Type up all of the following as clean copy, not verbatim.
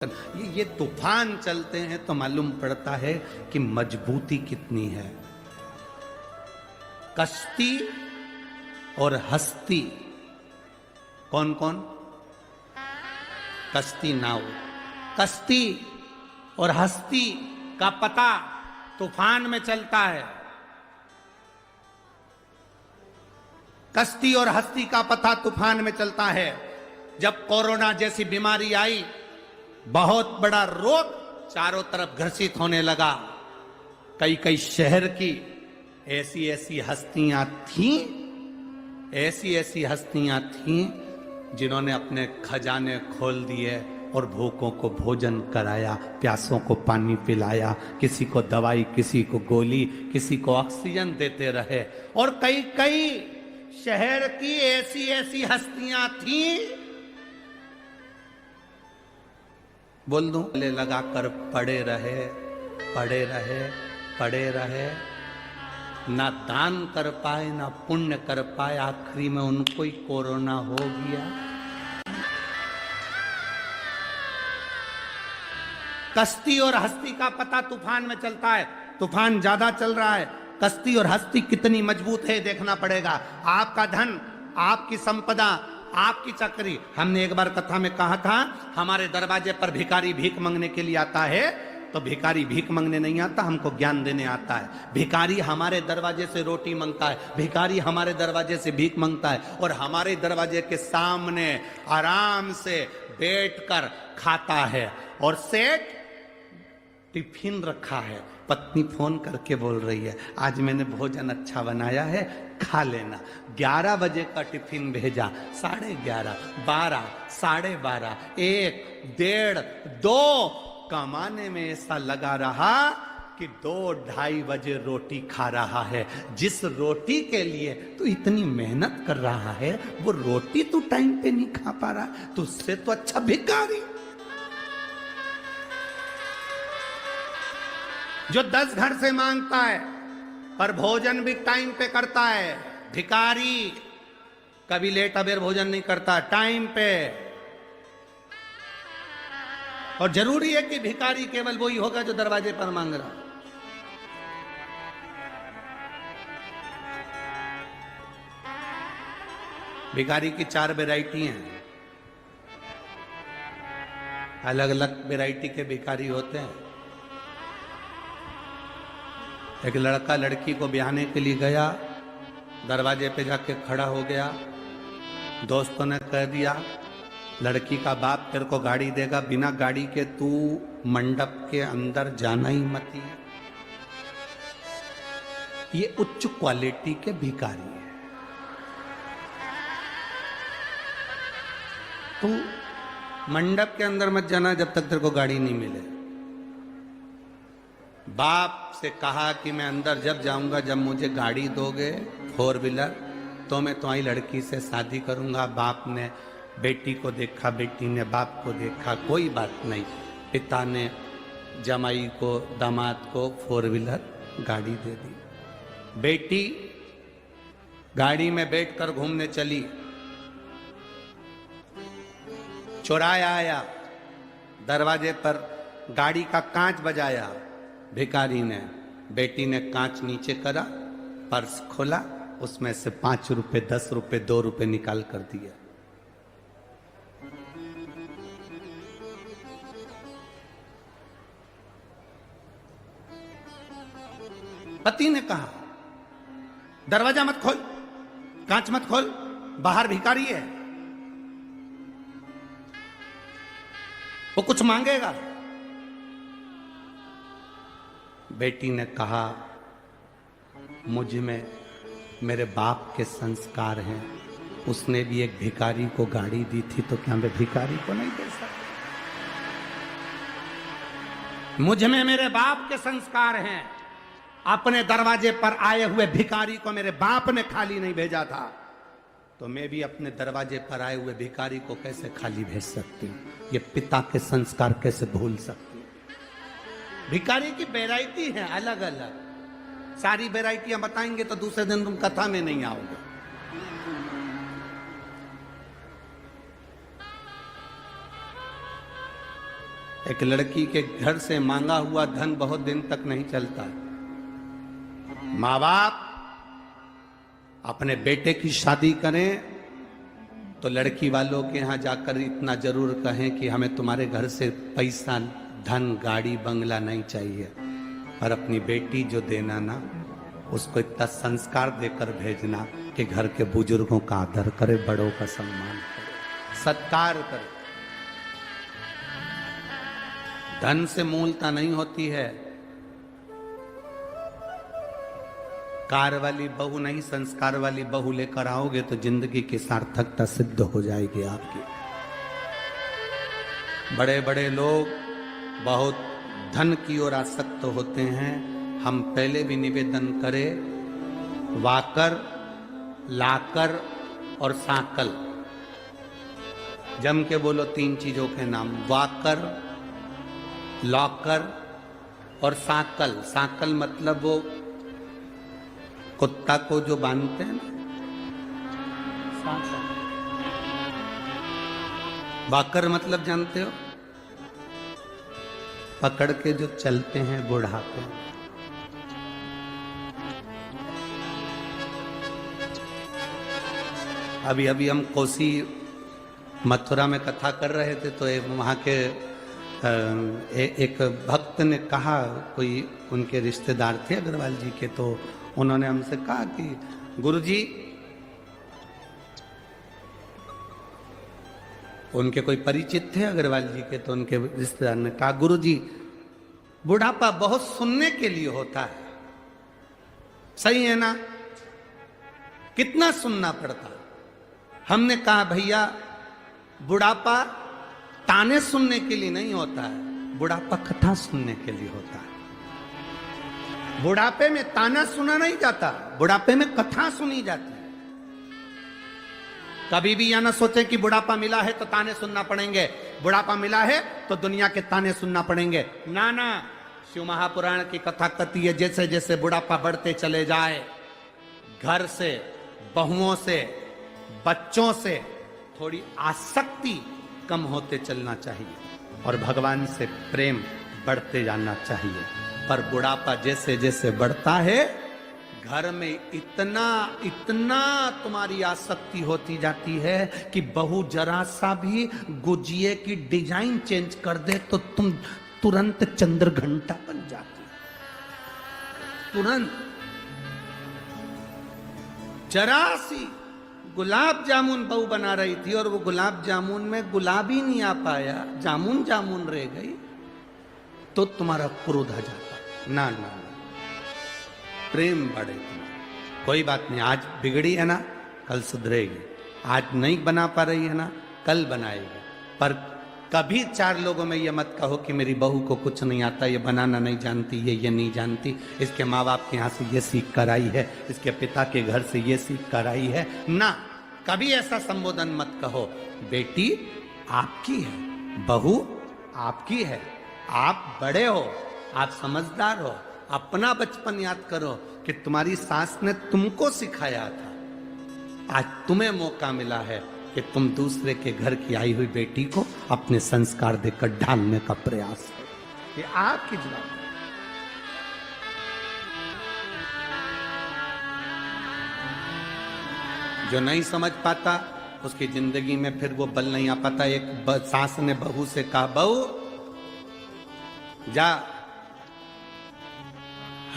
ये तूफान चलते हैं तो मालूम पड़ता है कि मजबूती कितनी है। कश्ती और हस्ती, कौन कौन? कश्ती नाव, कश्ती और हस्ती का पता तूफान में चलता है। कश्ती और हस्ती का पता तूफान में चलता है। जब कोरोना जैसी बीमारी आई, बहुत बड़ा रोग चारों तरफ घर्षित होने लगा, कई कई शहर की ऐसी ऐसी हस्तियां थीं, ऐसी ऐसी हस्तियां थीं जिन्होंने अपने खजाने खोल दिए और भूखों को भोजन कराया, प्यासों को पानी पिलाया, किसी को दवाई, किसी को गोली, किसी को ऑक्सीजन देते रहे। और कई कई शहर की ऐसी ऐसी हस्तियां थीं, बोल दूं, गले लगाकर पड़े रहे, पड़े रहे, पड़े रहे, ना दान कर पाए ना पुण्य कर पाए, आखिरी में उनको ही कोरोना हो गया। कश्ती और हस्ती का पता तूफान में चलता है। तूफान ज्यादा चल रहा है, कश्ती और हस्ती कितनी मजबूत है देखना पड़ेगा। आपका धन, आपकी संपदा, आपकी चक्री। हमने एक बार कथा में कहा था, हमारे दरवाजे पर भिखारी भीख मांगने के लिए आता है, तो भिखारी भीख मांगने नहीं आता, हमको ज्ञान देने आता है। भिखारी हमारे दरवाजे से रोटी मांगता है, भिखारी हमारे दरवाजे से भीख मांगता है और हमारे दरवाजे के सामने आराम से बैठकर खाता है। और सेठ टिफिन रखा है, पत्नी फोन करके बोल रही है, आज मैंने भोजन अच्छा बनाया है, खा लेना। 11 बजे का टिफिन भेजा, 11:30, 12, 12:30, 1, 1:30, 2 कमाने में ऐसा लगा रहा कि 2-2:30 बजे रोटी खा रहा है। जिस रोटी के लिए तू इतनी मेहनत कर रहा है, वो रोटी तू टाइम पे नहीं खा पा रहा, तुझसे तो अच्छा भिखारी जो 10 घर से मांगता है पर भोजन भी टाइम पे करता है। भिखारी कभी लेट अबेर भोजन नहीं करता, टाइम पे। और जरूरी है कि भिखारी केवल वही होगा जो दरवाजे पर मांग रहा। भिखारी की 4 वैरायटी हैं, अलग अलग वैरायटी के भिखारी होते हैं। एक लड़का लड़की को ब्याहने के लिए गया, दरवाजे पे जाके खड़ा हो गया, दोस्तों ने कह दिया लड़की का बाप तेरे को गाड़ी देगा, बिना गाड़ी के तू मंडप के अंदर जाना ही मत। ये उच्च क्वालिटी के भिखारी है। तू मंडप के अंदर मत जाना जब तक तेरे को गाड़ी नहीं मिले। बाप से कहा कि मैं अंदर जब जाऊंगा जब मुझे गाड़ी दोगे 4 व्हीलर, तो मैं तुम्हारी लड़की से शादी करूंगा। बाप ने बेटी को देखा, बेटी ने बाप को देखा, कोई बात नहीं। पिता ने जमाई को, दामाद को 4 व्हीलर गाड़ी दे दी। बेटी गाड़ी में बैठकर घूमने चली, चौराया आया, दरवाजे पर गाड़ी का कांच बजाया। भिखारी ने, बेटी ने कांच नीचे करा, पर्स खोला, उसमें से 5 रुपए, 10 रुपए, 2 रुपए निकाल कर दिया। पति ने कहा दरवाजा मत खोल, कांच मत खोल, बाहर भिखारी है, वो कुछ मांगेगा। बेटी ने कहा मुझ में मेरे बाप के संस्कार हैं, उसने भी एक भिखारी को गाड़ी दी थी, तो क्या मैं भिखारी को नहीं दे सकता? मुझ में मेरे बाप के संस्कार हैं, अपने दरवाजे पर आए हुए भिखारी को मेरे बाप ने खाली नहीं भेजा था, तो मैं भी अपने दरवाजे पर आए हुए भिखारी को कैसे खाली भेज सकती हूँ? ये पिता के संस्कार कैसे भूल सकती? भिखारी की वैरायटी है अलग अलग, सारी वैरायटियां बताएंगे तो दूसरे दिन तुम कथा में नहीं आओगे। एक लड़की के घर से मांगा हुआ धन बहुत दिन तक नहीं चलता। माँ बाप अपने बेटे की शादी करें तो लड़की वालों के यहां जाकर इतना जरूर कहें कि हमें तुम्हारे घर से पैसा, धन, गाड़ी, बंगला नहीं चाहिए, और अपनी बेटी जो देना ना, उसको इतना संस्कार देकर भेजना कि घर के बुजुर्गों का आदर करे, बड़ों का सम्मान करे, सत्कार करे। धन से मूलता नहीं होती है। कार वाली बहू नहीं, संस्कार वाली बहू लेकर आओगे तो जिंदगी की सार्थकता सिद्ध हो जाएगी आपकी। बड़े बड़े लोग बहुत धन की ओर आसक्त होते हैं। हम पहले भी निवेदन करें, वाकर, लाकर और साकल, जम के बोलो 3 चीजों के नाम, वाकर, लॉकर और साकल। साकल मतलब वो कुत्ता को जो बांधते हैं ना, साकल। वाकर मतलब जानते हो, पकड़ के जो चलते हैं बुढ़ापे। अभी अभी हम कोसी मथुरा में कथा कर रहे थे तो वहां के एक भक्त ने कहा, कोई उनके रिश्तेदार थे अग्रवाल जी के, तो उन्होंने हमसे कहा कि गुरुजी, उनके कोई परिचित थे अग्रवाल जी के, तो उनके रिश्तेदार ने कहा, गुरुजी बुढ़ापा बहुत सुनने के लिए होता है, सही है ना? कितना सुनना पड़ता है? हमने कहा भैया बुढ़ापा ताने सुनने के लिए नहीं होता है, बुढ़ापा कथा सुनने के लिए होता है। बुढ़ापे में ताना सुना नहीं जाता, बुढ़ापे में कथा सुनी जाती है। कभी भी यह ना सोचे कि बुढ़ापा मिला है तो ताने सुनना पड़ेंगे, बुढ़ापा मिला है तो दुनिया के ताने सुनना पड़ेंगे। ना ना, शिव महापुराण की कथा कहती है, जैसे जैसे बुढ़ापा बढ़ते चले जाए, घर से, बहुओं से, बच्चों से थोड़ी आसक्ति कम होते चलना चाहिए और भगवान से प्रेम बढ़ते जाना चाहिए। पर बुढ़ापा जैसे जैसे बढ़ता है, घर में इतना इतना तुम्हारी आसक्ति होती जाती है कि बहू जरा सा भी गुजिये की डिजाइन चेंज कर दे तो तुम तुरंत चंद्र घंटा बन जाती, तुरंत। जरा सी गुलाब जामुन बहू बना रही थी और वो गुलाब जामुन में गुलाब ही नहीं आ पाया, जामुन जामुन रह गई, तो तुम्हारा क्रोध आ जाता। ना ना ना, प्रेम बढ़े तुम्हारा। कोई बात नहीं, आज बिगड़ी है ना, कल सुधरेगी। आज नहीं बना पा रही है ना, कल बनाएगी। पर कभी 4 लोगों में ये मत कहो कि मेरी बहू को कुछ नहीं आता, ये बनाना नहीं जानती, ये नहीं जानती, इसके माँ बाप के यहाँ से ये सीख कर आई है, इसके पिता के घर से ये सीख कर आई है। ना, कभी ऐसा संबोधन मत कहो। बेटी आपकी है, बहू आपकी है, आप बड़े हो, आप समझदार हो। अपना बचपन याद करो कि तुम्हारी सास ने तुमको सिखाया था। आज तुम्हें मौका मिला है कि तुम दूसरे के घर की आई हुई बेटी को अपने संस्कार देकर ढालने का प्रयास करो। ये आपकी जवाबदारी। जो नहीं समझ पाता उसकी जिंदगी में फिर वो बल नहीं आ पाता। एक सास ने बहू से कहा, बहू जा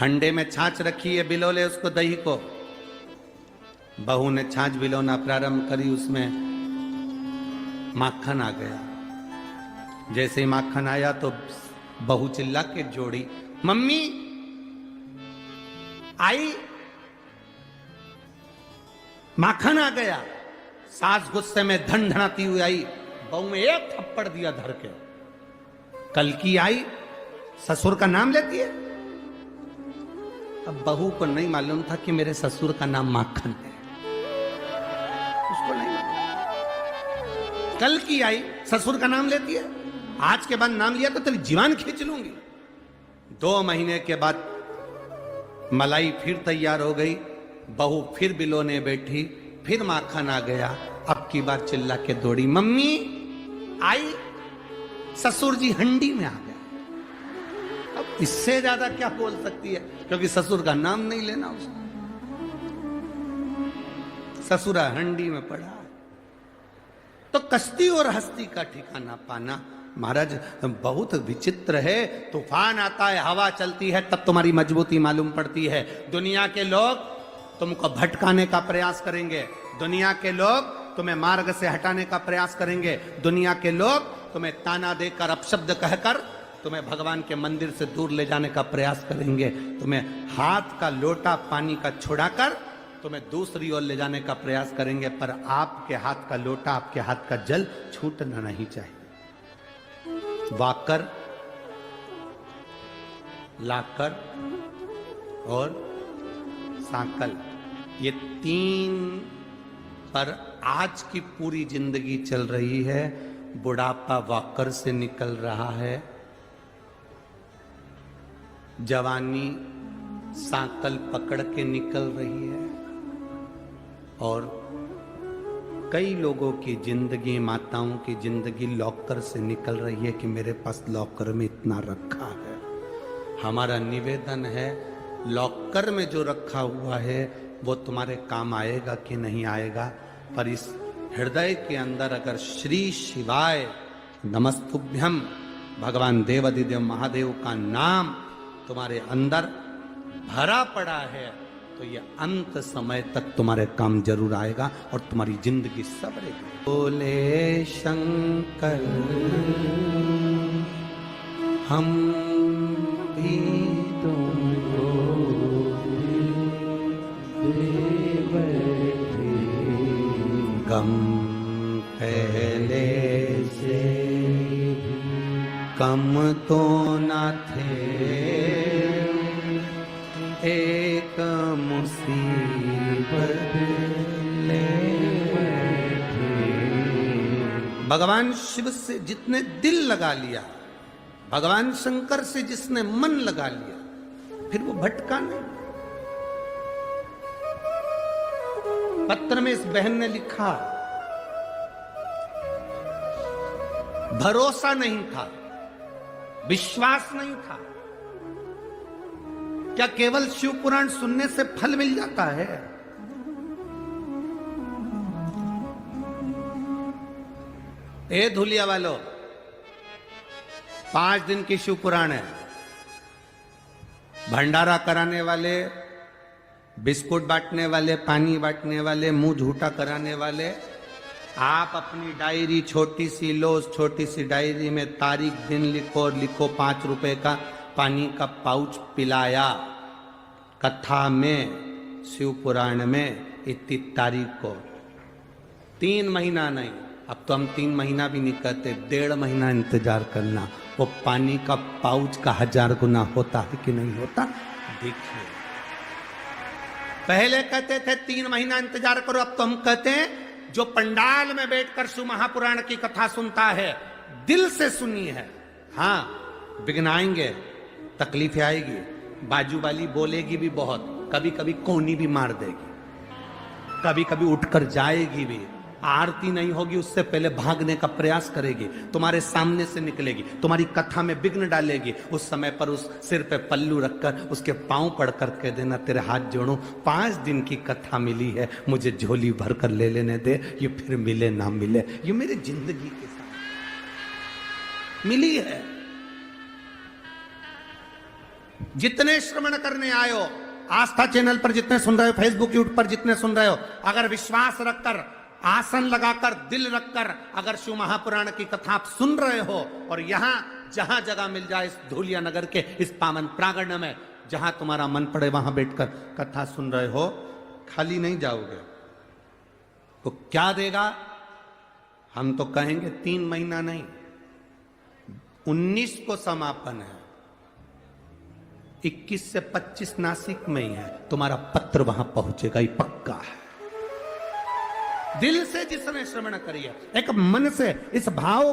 हंडे में छाछ रखी है, बिलो ले उसको, दही को। बहू ने छाछ बिलोना प्रारंभ करी, उसमें माखन आ गया। जैसे ही माखन आया तो बहू चिल्ला के जोड़ी, मम्मी आई, माखन आ गया। सास गुस्से में धनधनाती हुई आई, बहू में एक थप्पड़ दिया धर के। कल की आई, ससुर का नाम लेती है। अब बहू को नहीं मालूम था कि मेरे ससुर का नाम माखन है, उसको नहीं मालूम। कल की आई, ससुर का नाम लेती है, आज के बाद नाम लिया तो तेरी जीवान खींच लूंगी। 2 महीने के बाद मलाई फिर तैयार हो गई, बहू फिर बिलोने बैठी, फिर माखन आ गया। अब की बार चिल्ला के दौड़ी, मम्मी आई, ससुर जी हंडी में आ गया। अब इससे ज्यादा क्या बोल सकती है, क्योंकि ससुर का नाम नहीं लेना उसने। ससुरा हंडी में पड़ा। तो कश्ती और हस्ती का ठिकाना पाना महाराज बहुत विचित्र है। तूफान आता है, हवा चलती है, तब तुम्हारी मजबूती मालूम पड़ती है। दुनिया के लोग तुमको भटकाने का प्रयास करेंगे, दुनिया के लोग तुम्हें मार्ग से हटाने का प्रयास करेंगे, दुनिया के लोग तुम्हें ताना देकर अपशब्द कहकर तुम्हें भगवान के मंदिर से दूर ले जाने का प्रयास करेंगे, तुम्हें हाथ का लोटा पानी का छुड़ाकर तुम्हें दूसरी ओर ले जाने का प्रयास करेंगे, पर आपके हाथ का लोटा, आपके हाथ का जल छूटना नहीं चाहिए। वाकर, लाकर और सांकल, ये तीन पर आज की पूरी जिंदगी चल रही है। बुढ़ापा वाकर से निकल रहा है, जवानी सांकल पकड़ के निकल रही है, और कई लोगों की जिंदगी, माताओं की जिंदगी लॉकर से निकल रही है कि मेरे पास लॉकर में इतना रखा है। हमारा निवेदन है, लॉकर में जो रखा हुआ है वो तुम्हारे काम आएगा कि नहीं आएगा, पर इस हृदय के अंदर अगर श्री शिवाय नमस्तुभ्यम भगवान देवाधिदेव महादेव का नाम तुम्हारे अंदर भरा पड़ा है, तो ये अंत समय तक तुम्हारे काम जरूर आएगा और तुम्हारी जिंदगी सबरेगी। बोले शंकर हम भी तुमको गम पहले से कम तो न थे, एक मुसीबत ले बैठे। भगवान शिव से जितने दिल लगा लिया, भगवान शंकर से जिसने मन लगा लिया, फिर वो भटका नहीं। पत्र में इस बहन ने लिखा, भरोसा नहीं था, विश्वास नहीं था। क्या केवल शिव पुराण सुनने से फल मिल जाता है? ए धुलिया वालों, 5 दिन की शिव पुराण है। भंडारा कराने वाले, बिस्कुट बांटने वाले, पानी बांटने वाले, मुंह झूठा कराने वाले, आप अपनी डायरी छोटी सी लो, उस छोटी सी डायरी में तारीख दिन लिखो और लिखो 5 रुपए का पानी का पाउच पिलाया कथा में, शिव पुराण में इतनी तारीख को। 3 महीना नहीं, अब तो हम 3 महीना भी नहीं कहते, 1.5 महीना इंतजार करना। वो पानी का पाउच का 1000 गुना होता है कि नहीं होता? देखिए, पहले कहते थे 3 महीना इंतजार करो, अब तो हम कहते हैं जो पंडाल में बैठकर शिव महापुराण की कथा सुनता है, दिल से सुनी है। हाँ, विघ्न आएंगे, तकलीफें आएगी, बाजू वाली बोलेगी भी बहुत, कभी कभी कोनी भी मार देगी, कभी कभी उठकर जाएगी भी, आरती नहीं होगी उससे पहले भागने का प्रयास करेगी, तुम्हारे सामने से निकलेगी, तुम्हारी कथा में विघ्न डालेगी। उस समय पर उस सिर पे पल्लू रखकर उसके पांव पड़कर कह देना, तेरे हाथ जोड़ो, 5 दिन की कथा मिली है, मुझे झोली भर कर ले लेने दे, ये फिर मिले ना मिले, ये मेरी जिंदगी के साथ मिली है। जितने श्रवण करने आयो, आस्था चैनल पर जितने सुन रहे हो, फेसबुक यूट्यूब पर जितने सुन रहे हो, अगर विश्वास रखकर, आसन लगाकर, दिल रखकर अगर शिव महापुराण की कथा आप सुन रहे हो, और यहां जहां जगह मिल जाए इस धूलिया नगर के इस पावन प्रांगण में, जहां तुम्हारा मन पड़े वहां बैठकर कथा सुन रहे हो, खाली नहीं जाओगे। तो क्या देगा? हम तो कहेंगे 3 महीना नहीं, 19 को समापन है, 21 से 25 नासिक में ही है, तुम्हारा पत्र वहां पहुंचेगा, ये पक्का है। दिल से जिसने श्रवण करी है, एक मन से इस भाव